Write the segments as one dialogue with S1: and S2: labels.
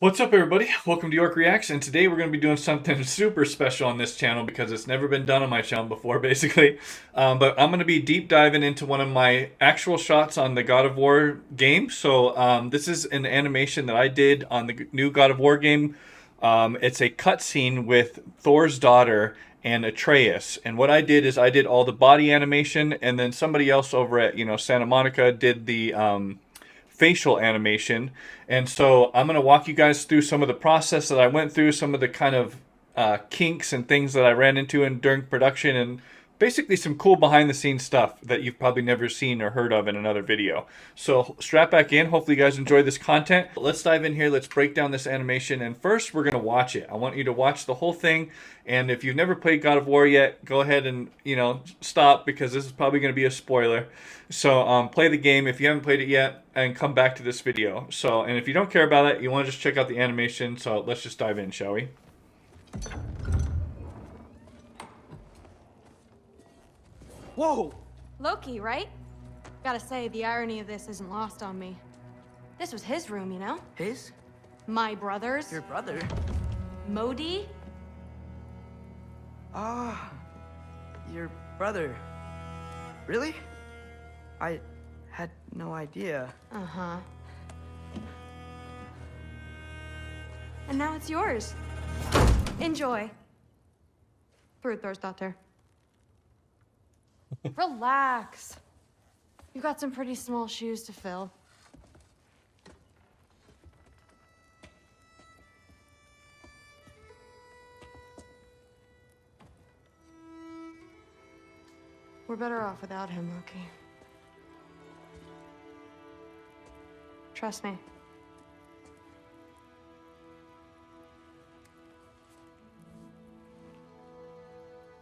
S1: What's up, everybody? Welcome to York Reacts, and today we're going to be doing something super special on this channel because it's never been done on my channel before, basically. But I'm going to be deep diving into one of my actual shots on the God of War game. So this is an animation that I did on the new God of War game. It's a cutscene with Thor's daughter and Atreus. And what I did is I did all the body animation, and then somebody else over at Santa Monica did the facial animation. And so I'm going to walk you guys through some of the process that I went through, some of the kind of kinks and things that I ran into during production, and basically some cool behind the scenes stuff that you've probably never seen or heard of in another video. So strap back in. Hopefully you guys enjoy this content. Let's dive in here. Let's break down this animation. And first we're going to watch it. I want you to watch the whole thing. And if you've never played God of War yet, go ahead and, stop because this is probably going to be a spoiler. So play the game if you haven't played it yet and come back to this video. So, and if you don't care about it, you want to just check out the animation. So let's just dive in, shall we?
S2: Whoa!
S3: Loki, right? Gotta say, the irony of this isn't lost on me. This was his room, you know?
S2: His?
S3: My brother's.
S2: Your brother?
S3: Modi?
S2: Ah, your brother. Really? I had no idea.
S3: Uh-huh. And now it's yours. Enjoy. Thrud, Thor's daughter. Relax. You got some pretty small shoes to fill. We're better off without him, Loki. Trust me.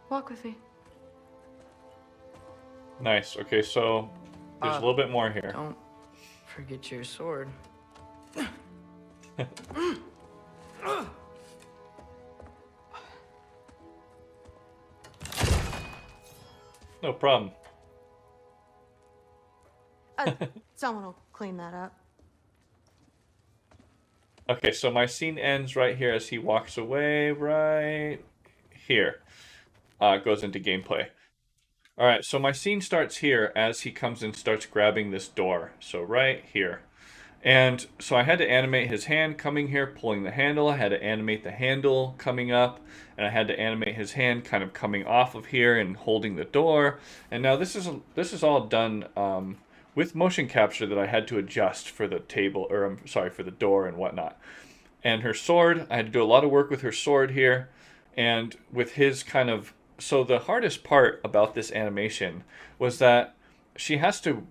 S3: Walk with me.
S1: Nice. Okay, so there's a little bit more here.
S2: Don't forget your sword.
S1: No problem.
S3: Someone will clean that up.
S1: Okay, so my scene ends right here as he walks away, right here. Goes into gameplay. All right, so my scene starts here as he comes and starts grabbing this door. So right here. And so I had to animate his hand coming here, pulling the handle. I had to animate the handle coming up, and I had to animate his hand kind of coming off of here and holding the door. And now this is all done with motion capture that I had to adjust for the table, or I'm sorry, for the door and whatnot. And her sword, I had to do a lot of work with her sword here, and with his kind of. So the hardest part about this animation was that she has to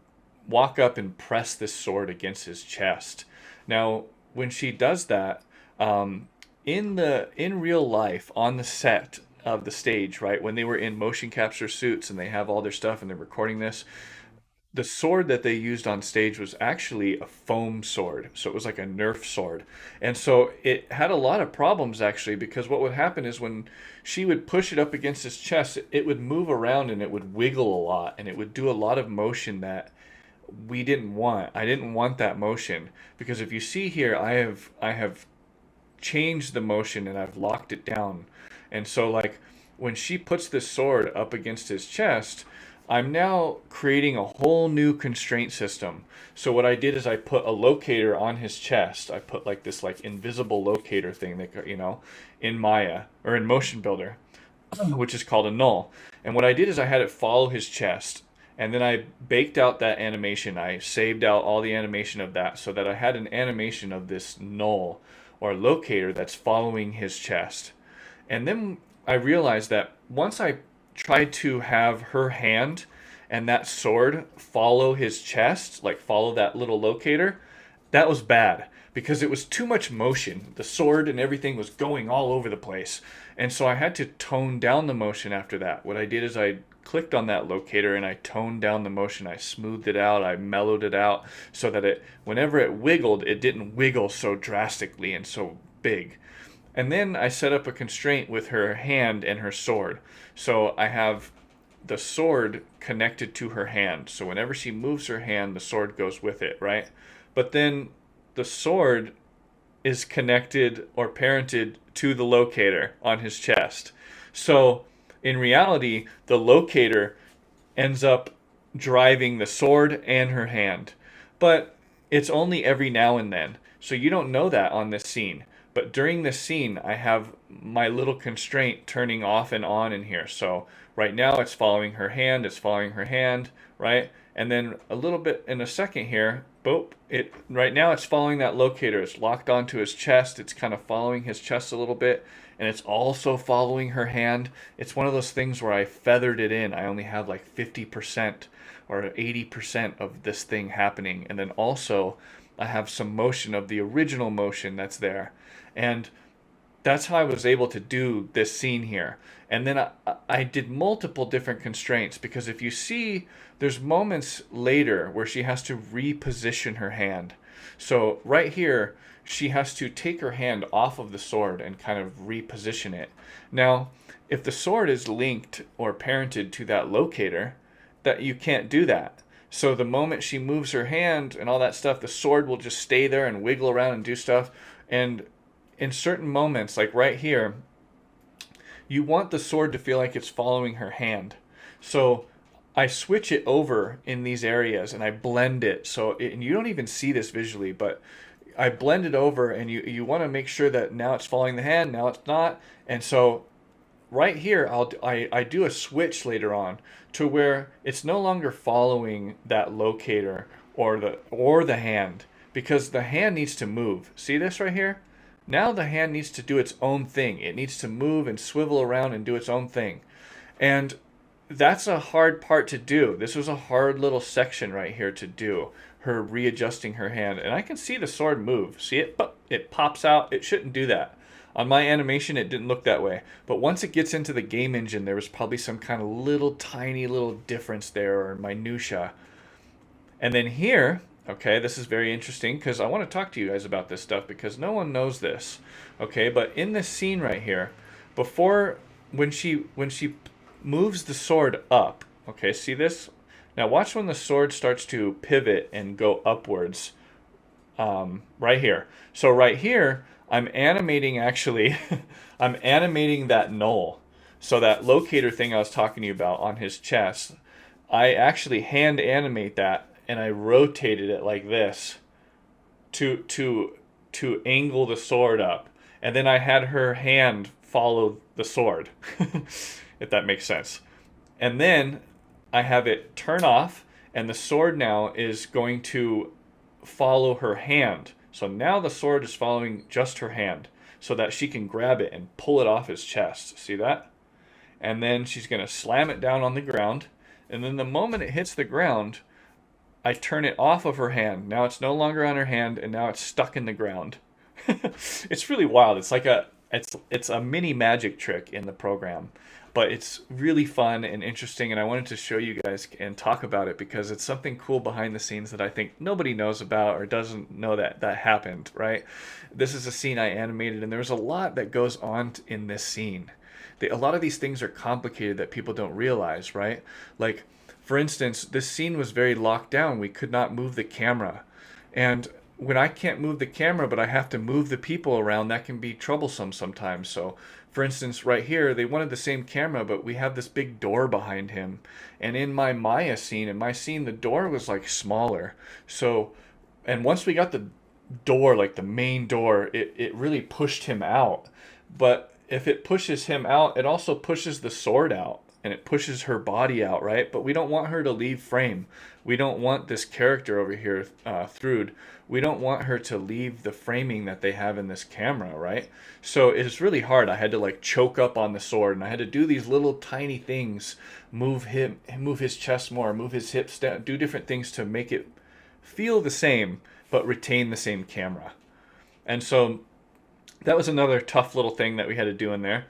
S1: walk up and press this sword against his chest. Now, when she does that, in real life on the set of the stage, right, when they were in motion capture suits and they have all their stuff and they're recording this, the sword that they used on stage was actually a foam sword. So it was like a Nerf sword. And so it had a lot of problems actually, because what would happen is when she would push it up against his chest, it would move around and it would wiggle a lot and it would do a lot of motion that we didn't want. I didn't want that motion because if you see here, I have changed the motion and I've locked it down. And so like when she puts this sword up against his chest, I'm now creating a whole new constraint system. So what I did is I put a locator on his chest. I put like this like invisible locator thing that in Maya or in Motion Builder, which is called a null. And what I did is I had it follow his chest. And then I baked out that animation. I saved out all the animation of that so that I had an animation of this null or locator that's following his chest. And then I realized that once I tried to have her hand and that sword follow his chest, like follow that little locator, that was bad because it was too much motion. The sword and everything was going all over the place. And so I had to tone down the motion after that. What I did is I clicked on that locator and I toned down the motion. I smoothed it out. I mellowed it out so that whenever it wiggled, it didn't wiggle so drastically and so big. And then I set up a constraint with her hand and her sword. So I have the sword connected to her hand. So whenever she moves her hand, the sword goes with it, right? But then the sword is connected or parented to the locator on his chest. So in reality, the locator ends up driving the sword and her hand. But it's only every now and then. So you don't know that on this scene. But during this scene, I have my little constraint turning off and on in here. So right now it's following her hand, right? And then a little bit in a second here, boop, right now it's following that locator. It's locked onto his chest. It's kind of following his chest a little bit. And it's also following her hand. It's one of those things where I feathered it in. I only have like 50% or 80% of this thing happening. And then also I have some motion of the original motion that's there. And that's how I was able to do this scene here. And then I did multiple different constraints because if you see, there's moments later where she has to reposition her hand. So right here, she has to take her hand off of the sword and kind of reposition it. Now, if the sword is linked or parented to that locator, that you can't do that. So the moment she moves her hand and all that stuff, the sword will just stay there and wiggle around and do stuff. And in certain moments, like right here, you want the sword to feel like it's following her hand. So I switch it over in these areas and I blend it. And you don't even see this visually, but I blend it over and you want to make sure that now it's following the hand, now it's not. And so right here, I do a switch later on to where it's no longer following that locator or the hand, because the hand needs to move. See this right here? Now the hand needs to do its own thing. It needs to move and swivel around and do its own thing. And that's a hard part to do. This was a hard little section right here to do, her readjusting her hand. And I can see the sword move. See it? It pops out. It shouldn't do that. On my animation, it didn't look that way. But once it gets into the game engine, there was probably some kind of little tiny little difference there or minutia. And then here, okay, this is very interesting because I want to talk to you guys about this stuff because no one knows this. Okay, but in this scene right here, before when she moves the sword up, okay, see this? Now watch when the sword starts to pivot and go upwards. Right here. So right here, I'm animating actually, I'm animating that null. So that locator thing I was talking to you about on his chest, I actually hand animate that and I rotated it like this to angle the sword up. And then I had her hand follow the sword, if that makes sense. And then I have it turn off and the sword now is going to follow her hand. So now the sword is following just her hand so that she can grab it and pull it off his chest. See that? And then she's going to slam it down on the ground. And then the moment it hits the ground, I turn it off of her hand. Now it's no longer on her hand and now it's stuck in the ground. It's really wild. It's a mini magic trick in the program. But it's really fun and interesting, and I wanted to show you guys and talk about it because it's something cool behind the scenes that I think nobody knows about or doesn't know that happened, right? This is a scene I animated, and there's a lot that goes on in this scene. A lot of these things are complicated that people don't realize, right? Like, for instance, this scene was very locked down. We could not move the camera. And when I can't move the camera, but I have to move the people around, that can be troublesome sometimes. So, for instance, right here, they wanted the same camera, but we have this big door behind him. And in my Maya scene, the door was like smaller. So, and once we got the door, like the main door, it really pushed him out. But if it pushes him out, it also pushes the sword out. And it pushes her body out, right? But we don't want her to leave frame. We don't want this character over here, Thrud. We don't want her to leave the framing that they have in this camera, right? So it's really hard. I had to like choke up on the sword, and I had to do these little tiny things, move his chest more, move his hips down, do different things to make it feel the same, but retain the same camera. And so that was another tough little thing that we had to do in there.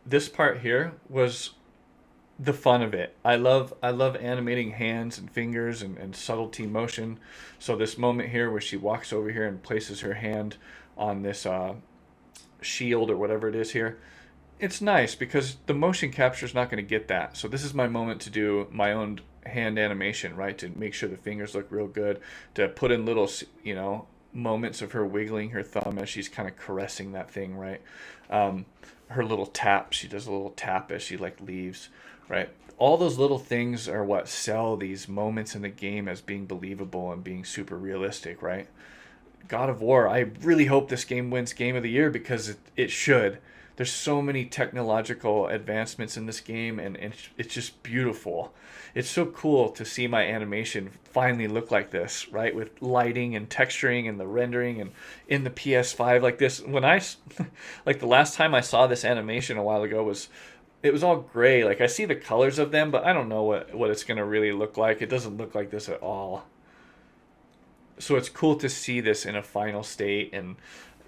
S1: This part here was the fun of it. I love animating hands and fingers and subtlety motion. So this moment here where she walks over here and places her hand on this shield or whatever it is here, it's nice because the motion capture is not going to get that. So this is my moment to do my own hand animation, right? To make sure the fingers look real good, to put in little, moments of her wiggling her thumb as she's kind of caressing that thing, right? Her little tap, she does a little tap as she like leaves, right? All those little things are what sell these moments in the game as being believable and being super realistic, right? God of War, I really hope this game wins Game of the Year because it should. There's so many technological advancements in this game, and it's just beautiful. It's so cool to see my animation finally look like this, right? With lighting and texturing and the rendering and in the PS5 like this. Like the last time I saw this animation a while ago it was all gray. Like I see the colors of them, but I don't know what it's going to really look like. It doesn't look like this at all. So it's cool to see this in a final state, and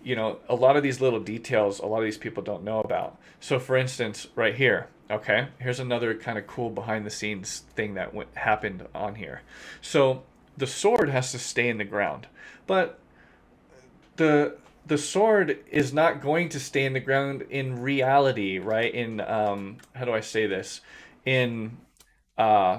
S1: a lot of these little details a lot of these people don't know about. So for instance, right here, okay, here's another kind of cool behind the scenes thing that happened on here. So the sword has to stay in the ground, but the sword is not going to stay in the ground in reality, right? In how do I say this, in uh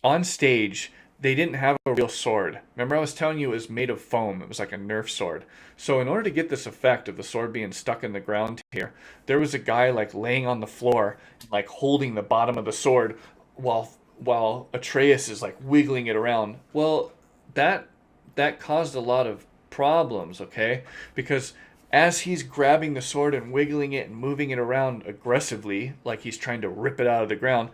S1: on stage, they didn't have a real sword. Remember, I was telling you it was made of foam. It was like a Nerf sword. So in order to get this effect of the sword being stuck in the ground here, there was a guy like laying on the floor, like holding the bottom of the sword while Atreus is like wiggling it around. Well, that that caused a lot of problems, okay? Because as he's grabbing the sword and wiggling it and moving it around aggressively, like he's trying to rip it out of the ground,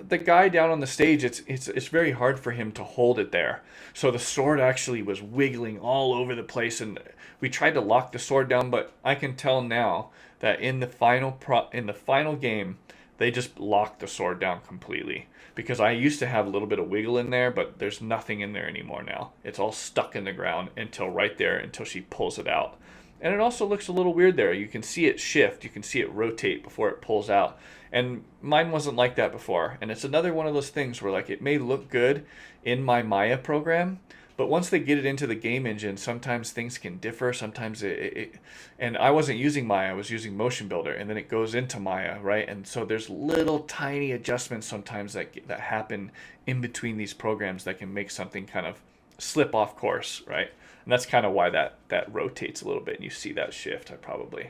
S1: the guy down on the stage, it's very hard for him to hold it there. So the sword actually was wiggling all over the place, and we tried to lock the sword down, but I can tell now that in the final game, they just locked the sword down completely, because I used to have a little bit of wiggle in there, but there's nothing in there anymore now. It's all stuck in the ground until right there, until she pulls it out. And it also looks a little weird there. You can see it shift, you can see it rotate before it pulls out. And mine wasn't like that before. And it's another one of those things where like it may look good in my Maya program, but once they get it into the game engine, sometimes things can differ. Sometimes and I wasn't using Maya, I was using Motion Builder, and then it goes into Maya, right? And so there's little tiny adjustments sometimes that happen in between these programs that can make something kind of slip off course, right? And that's kind of why that rotates a little bit and you see that shift. I probably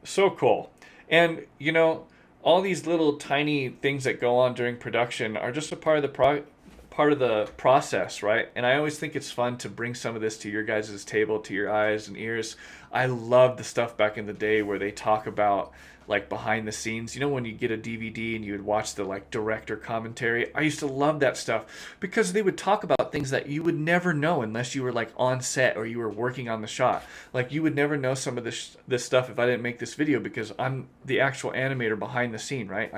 S1: so cool. And all these little tiny things that go on during production are just a part of the part of the process, right? And I always think it's fun to bring some of this to your guys' table, to your eyes and ears. I love the stuff back in the day where they talk about like behind the scenes. When you get a DVD and you would watch the like director commentary. I used to love that stuff because they would talk about things that you would never know unless you were like on set or you were working on the shot. Like you would never know some of this stuff if I didn't make this video, because I'm the actual animator behind the scene, right?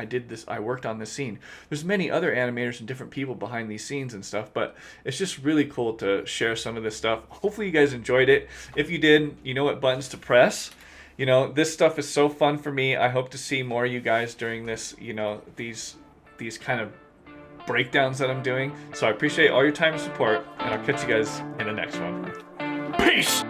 S1: I worked on this scene. There's many other animators and different people behind these scenes and stuff, but it's just really cool to share some of this stuff. Hopefully you guys enjoyed it. If you did, you know what buttons to press. This stuff is so fun for me. I hope to see more of you guys during this, these kind of breakdowns that I'm doing. So I appreciate all your time and support, and I'll catch you guys in the next one. Peace!